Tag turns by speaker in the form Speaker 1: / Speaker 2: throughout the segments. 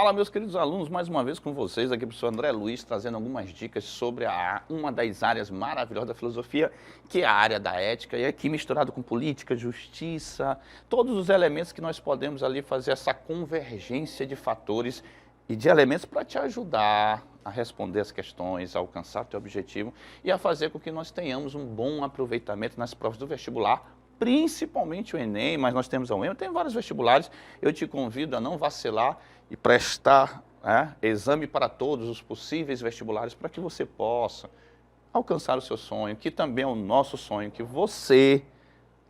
Speaker 1: Fala, meus queridos alunos, mais uma vez com vocês, aqui o professor André Luiz, trazendo algumas dicas sobre uma das áreas maravilhosas da filosofia, que é a área da ética, e aqui misturado com política, justiça, todos os elementos que nós podemos ali fazer essa convergência de fatores e de elementos para te ajudar a responder as questões, a alcançar o teu objetivo e a fazer com que nós tenhamos um bom aproveitamento nas provas do vestibular, principalmente o Enem, mas nós temos a UEM, tem vários vestibulares, eu te convido a não vacilar e prestar exame para todos os possíveis vestibulares para que você possa alcançar o seu sonho, que também é o nosso sonho, que você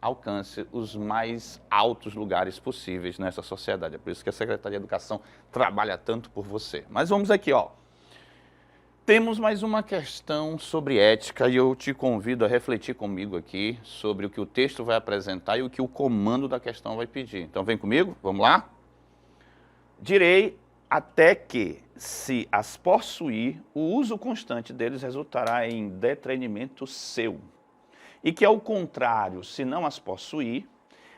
Speaker 1: alcance os mais altos lugares possíveis nessa sociedade. É por isso que a Secretaria de Educação trabalha tanto por você. Mas vamos aqui, ó. Temos mais uma questão sobre ética e eu te convido a refletir comigo aqui sobre o que o texto vai apresentar e o que o comando da questão vai pedir. Então vem comigo, vamos lá? Direi até que, se as possuir, o uso constante deles resultará em detrimento seu. E que, ao contrário, se não as possuir,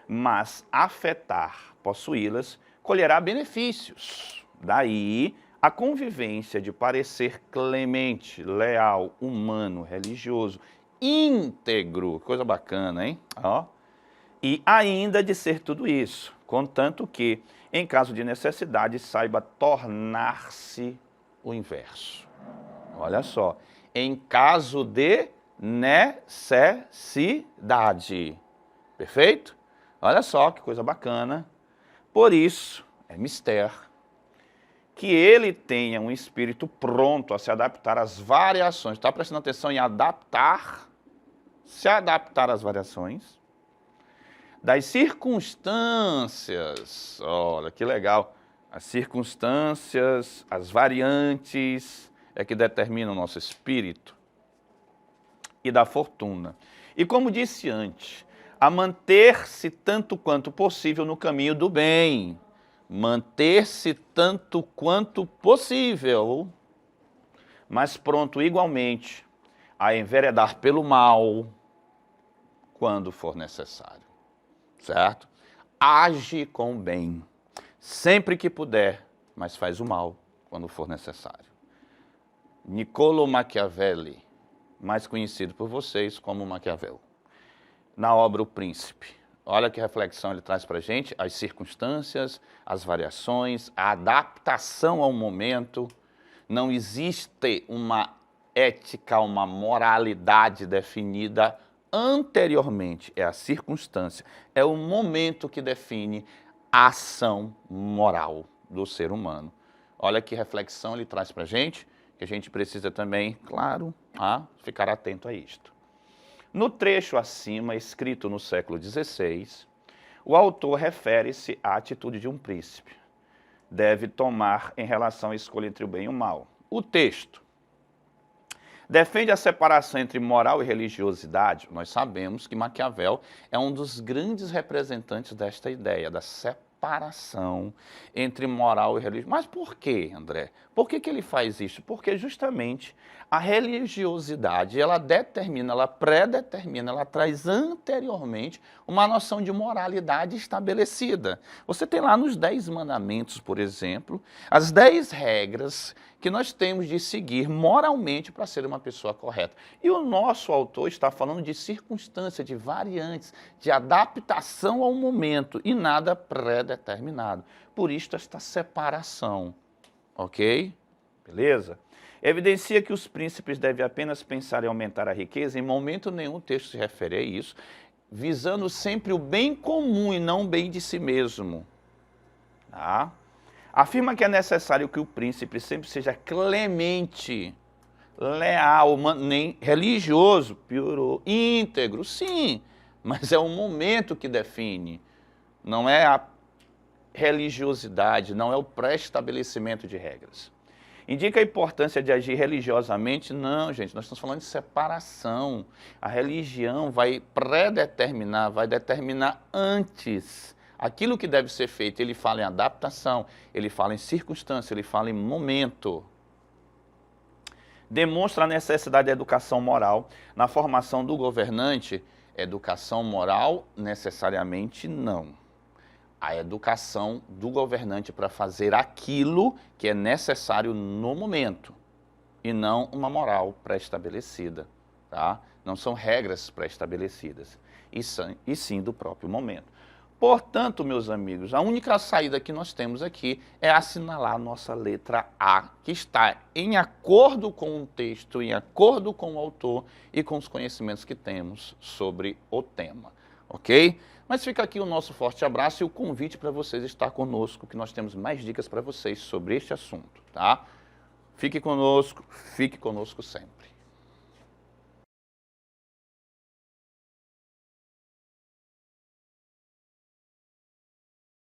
Speaker 1: mas afetar possuí-las, colherá benefícios. Daí a convivência de parecer clemente, leal, humano, religioso, íntegro, coisa bacana, hein? Ó. E ainda de ser tudo isso, contanto que, em caso de necessidade, saiba tornar-se o inverso. Olha só, em caso de necessidade. Perfeito? Olha só que coisa bacana. Por isso, é mistério que ele tenha um espírito pronto a se adaptar às variações. Está prestando atenção em adaptar, se adaptar às variações das circunstâncias. Olha, que legal. As circunstâncias, as variantes é que determinam o nosso espírito e da fortuna. E como disse antes, a manter-se tanto quanto possível no caminho do bem. Manter-se tanto quanto possível, mas pronto igualmente a enveredar pelo mal quando for necessário, certo? Age com o bem, sempre que puder, mas faz o mal quando for necessário. Niccolo Machiavelli, mais conhecido por vocês como Maquiavel, na obra O Príncipe. Olha que reflexão ele traz para a gente, as circunstâncias, as variações, a adaptação ao momento. Não existe uma ética, uma moralidade definida anteriormente. É a circunstância, é o momento que define a ação moral do ser humano. Olha que reflexão ele traz para a gente, que a gente precisa também, claro, ficar atento a isto. No trecho acima, escrito no século XVI, o autor refere-se à atitude de um príncipe. Deve tomar em relação à escolha entre o bem e o mal. O texto defende a separação entre moral e religiosidade. Nós sabemos que Maquiavel é um dos grandes representantes desta ideia, da separação entre moral e religião. Mas por quê, André? Por que ele faz isso? Porque justamente a religiosidade, ela determina, ela predetermina, ela traz anteriormente uma noção de moralidade estabelecida. Você tem lá nos 10 mandamentos, por exemplo, as 10 regras que nós temos de seguir moralmente para ser uma pessoa correta. E o nosso autor está falando de circunstância, de variantes, de adaptação ao momento e nada pré-determinado. Por isso esta separação, ok? Beleza? Evidencia que os príncipes devem apenas pensar em aumentar a riqueza, em momento nenhum o texto se refere a isso, visando sempre o bem comum e não o bem de si mesmo. Tá? Afirma que é necessário que o príncipe sempre seja clemente, leal, nem religioso, piorou, íntegro, sim, mas é o momento que define, não é a religiosidade, não é o pré-estabelecimento de regras. Indica a importância de agir religiosamente? Não, gente, nós estamos falando de separação. A religião vai predeterminar, vai determinar antes aquilo que deve ser feito. Ele fala em adaptação, ele fala em circunstância, ele fala em momento. Demonstra a necessidade da educação moral na formação do governante. Educação moral, necessariamente não. A educação do governante para fazer aquilo que é necessário no momento e não uma moral pré-estabelecida, tá? Não são regras pré-estabelecidas, e sim do próprio momento. Portanto, meus amigos, a única saída que nós temos aqui é assinalar a nossa letra A, que está em acordo com o texto, em acordo com o autor e com os conhecimentos que temos sobre o tema, ok? Mas fica aqui o nosso forte abraço e o convite para vocês estar conosco, que nós temos mais dicas para vocês sobre este assunto, tá? Fique conosco sempre.